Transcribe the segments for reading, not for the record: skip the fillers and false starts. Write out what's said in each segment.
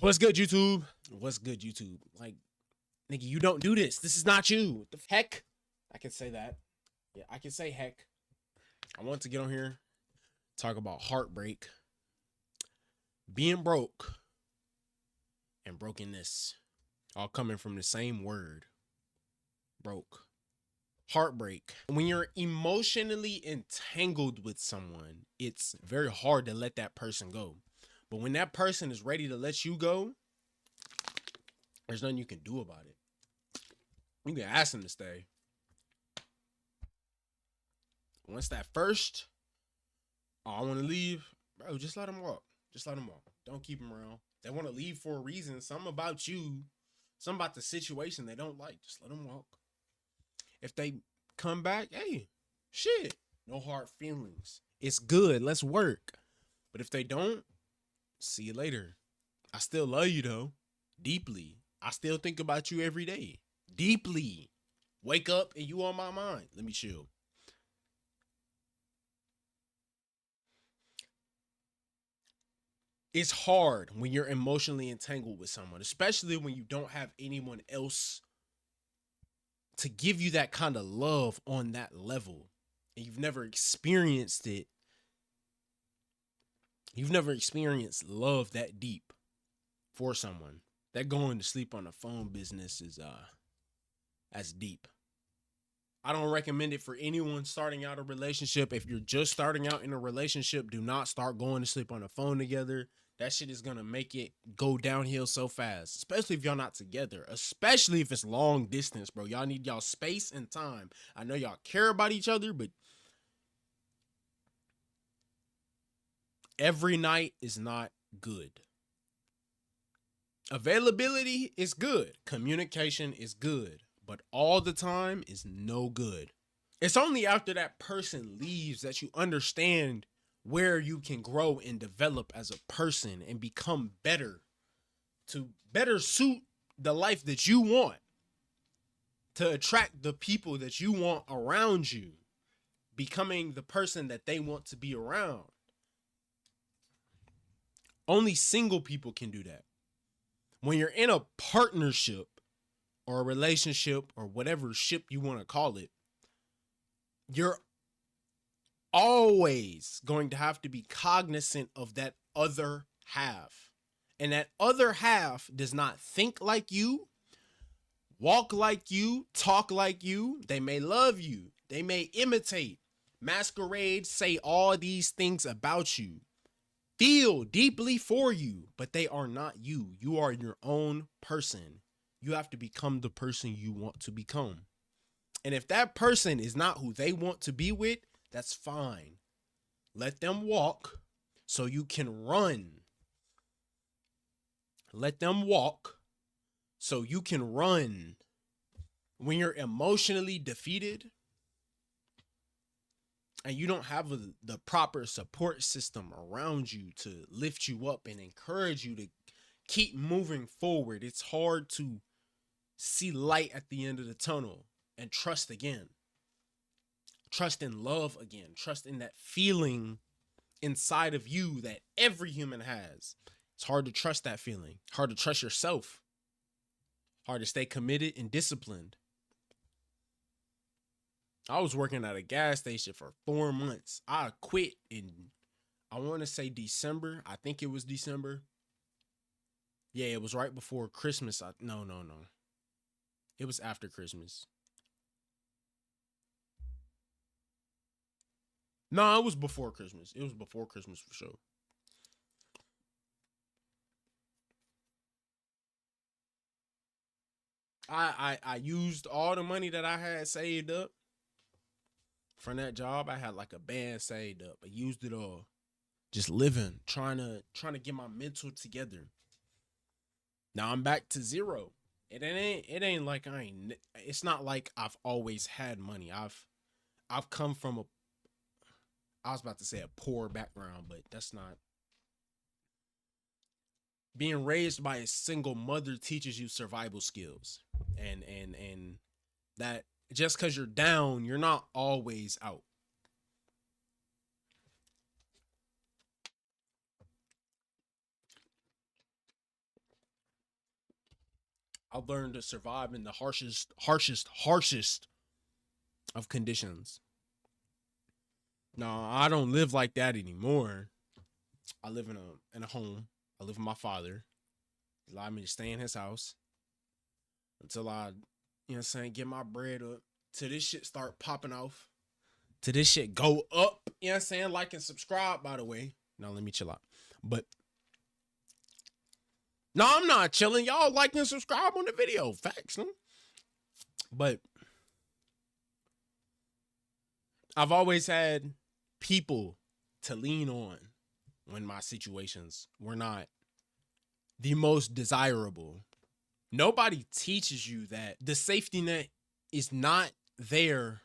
What's good, YouTube? What's good, YouTube? Like, nigga, you don't do this. This is not you. What the heck? I can say that. Yeah, I can say heck. I want to get on here, talk about heartbreak, being broke, and brokenness. All coming from the same word, broke. Heartbreak. When you're emotionally entangled with someone, it's very hard to let that person go. But when that person is ready to let you go, there's nothing you can do about it. You can ask them to stay. Once that first, oh, I want to leave, bro, just let them walk. Just let them walk. Don't keep them around. They want to leave for a reason. Something about you, something about the situation they don't like. Just let them walk. If they come back, hey, shit, no hard feelings. It's good. Let's work. But if they don't, see you later. I still love you though, deeply. I still think about you every day, deeply. Wake up and you on my mind. Let me chill. It's hard when you're emotionally entangled with someone, especially when you don't have anyone else to give you that kind of love on that level, and you've never experienced it. You've never experienced love that deep for someone. That going to sleep on the phone business is that's deep. I don't recommend it for anyone starting out a relationship. If you're just starting out in a relationship, do not start going to sleep on the phone together. That shit is gonna make it go downhill so fast, especially if y'all not together, especially if it's long distance, bro. Y'all need y'all space and time. I know y'all care about each other, but every night is not good. Availability is good. Communication is good, but all the time is no good. It's only after that person leaves that you understand where you can grow and develop as a person and become better to better suit the life that you want, to attract the people that you want around you, becoming the person that they want to be around. Only single people can do that. When you're in a partnership or a relationship or whatever ship you want to call it, you're always going to have to be cognizant of that other half. And that other half does not think like you, walk like you, talk like you. They may love you. They may imitate, masquerade, say all these things about you, feel deeply for you, but they are not you. You are your own person. You have to become the person you want to become. And if that person is not who they want to be with, that's fine. Let them walk so you can run. Let them walk so you can run. When you're emotionally defeated and you don't have the proper support system around you to lift you up and encourage you to keep moving forward, it's hard to see light at the end of the tunnel and trust again. Trust in love again. Trust in that feeling inside of you that every human has. It's hard to trust that feeling. Hard to trust yourself. Hard to stay committed and disciplined. I was working at a gas station for 4 months. I quit in, I want to say December. I think it was December. Yeah, it was right before Christmas. No. It was after Christmas. No, it was before Christmas. It was before Christmas for sure. I used all the money that I had saved up from that job. I had like a band saved up. I used it all. Just living, trying to get my mental together. Now I'm back to zero. It ain't like it's not like I've always had money. I've come from I was about to say a poor background, but that's not. Being raised by a single mother teaches you survival skills. And that just because you're down, you're not always out. I learned to survive in the harshest of conditions. No, I don't live like that anymore. I live in a home. I live with my father. He allowed me to stay in his house until I, you know what I'm saying, get my bread up. Till this shit start popping off. Till this shit go up. You know what I'm saying? Like and subscribe, by the way. Now let me chill out. But no, I'm not chilling. Y'all like and subscribe on the video. Facts, no? But I've always had people to lean on when my situations were not the most desirable. Nobody teaches you that the safety net is not there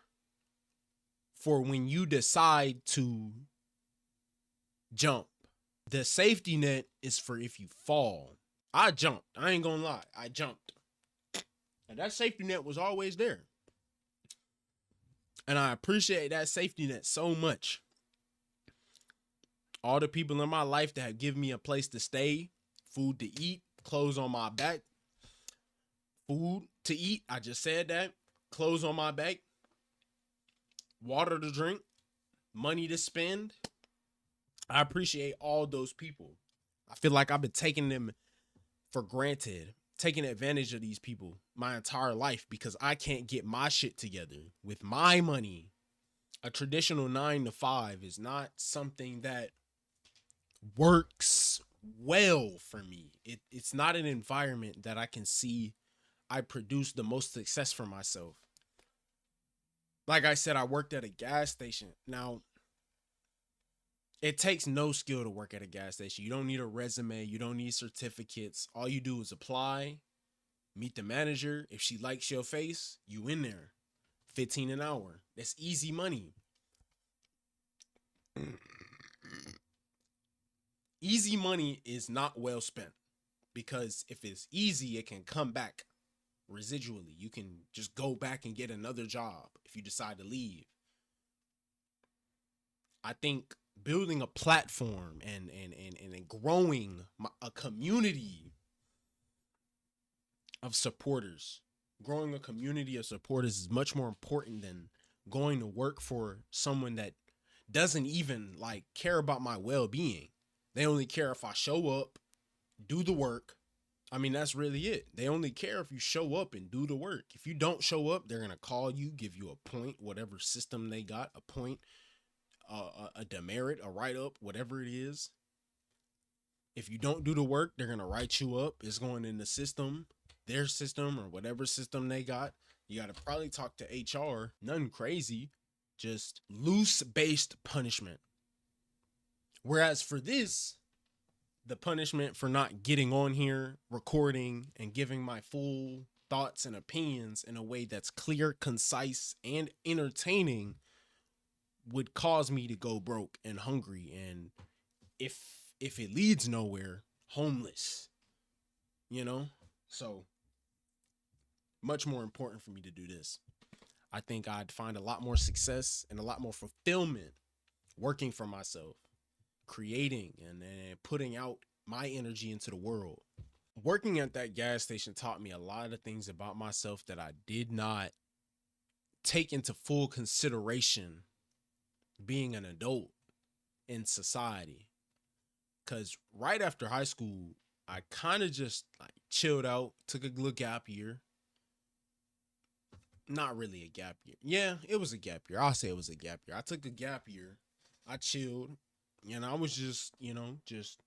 for when you decide to jump. The safety net is for if you fall. I jumped. I ain't gonna lie. I jumped. And that safety net was always there. And I appreciate that safety net so much. All the people in my life that have given me a place to stay, food to eat, clothes on my back, food to eat. I just said that. Clothes on my back, water to drink, money to spend. I appreciate all those people. I feel like I've been taking them for granted, taking advantage of these people my entire life because I can't get my shit together with my money. A traditional 9 to 5 is not something that works well for me. It's not an environment that I can see I produce the most success for myself. Like I said, I worked at a gas station. Now, it takes no skill to work at a gas station. You don't need a resume. You don't need certificates. All you do is apply, meet the manager. If she likes your face, you in there. 15 an hour. That's easy money. Easy money is not well spent because if it's easy, it can come back residually. You can just go back and get another job if you decide to leave. I think building a platform and growing a community of supporters, growing a community of supporters is much more important than going to work for someone that doesn't even like care about my well-being. They only care if I show up, do the work. I mean, that's really it. They only care if you show up and do the work. If you don't show up, they're going to call you, give you a point, whatever system they got, a point, a demerit, a write-up, whatever it is. If you don't do the work, they're going to write you up. It's going in the system, their system, or whatever system they got. You got to probably talk to HR. Nothing crazy, just loose-based punishment. Whereas for this, the punishment for not getting on here, recording, and giving my full thoughts and opinions in a way that's clear, concise, and entertaining would cause me to go broke and hungry. And if it leads nowhere, homeless, you know? So much more important for me to do this. I think I'd find a lot more success and a lot more fulfillment working for myself, creating and putting out my energy into the world. Working at that gas station taught me a lot of things about myself that I did not take into full consideration being an adult in society. Because right after high school, I kind of just like chilled out, took a little gap year. Not really a gap year. Yeah, it was a gap year. I'll say it was a gap year. I took a gap year. I chilled. And I was just, just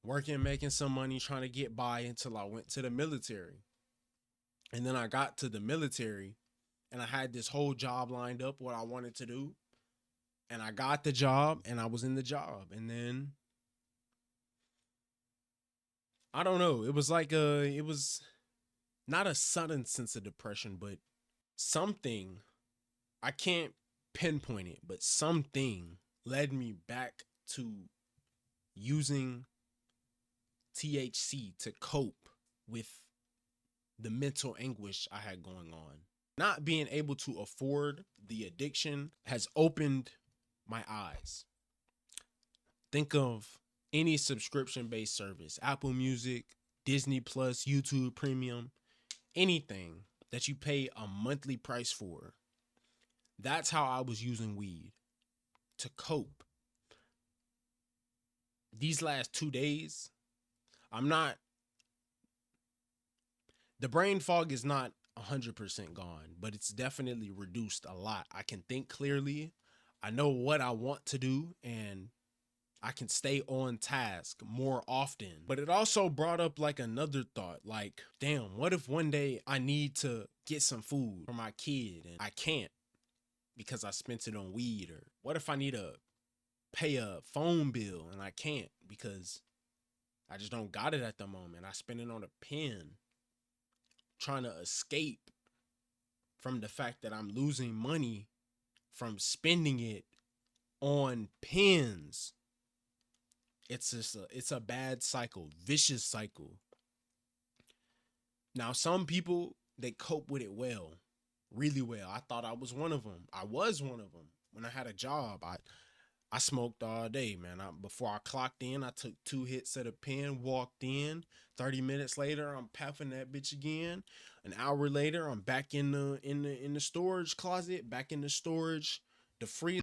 working, making some money, trying to get by until I went to the military. And then I got to the military and I had this whole job lined up, what I wanted to do. And I got the job and I was in the job. And then, I don't know. It was like it was not a sudden sense of depression, but something, I can't pinpoint it, but something led me back to using THC to cope with the mental anguish I had going on. Not being able to afford the addiction has opened my eyes. Think of any subscription-based service, Apple Music, Disney Plus, YouTube Premium, anything that you pay a monthly price for. That's how I was using weed to cope. These last 2 days, the brain fog is not 100% gone, but it's definitely reduced a lot. I can think clearly. I know what I want to do, and I can stay on task more often. But it also brought up like another thought, like, damn, what if one day I need to get some food for my kid and I can't because I spent it on weed? Or what if I need to pay a phone bill and I can't because I just don't got it at the moment? I spent it on a pen, trying to escape from the fact that I'm losing money from spending it on pens. It's a bad cycle, vicious cycle. Now, some people, they cope with it well, really well. I thought I was one of them. I was one of them. When I had a job, I smoked all day, man. Before I clocked in, I took 2 hits at a pen, walked in. 30 minutes later, I'm puffing that bitch again. An hour later, I'm back in the storage closet, back in the storage, the freezer.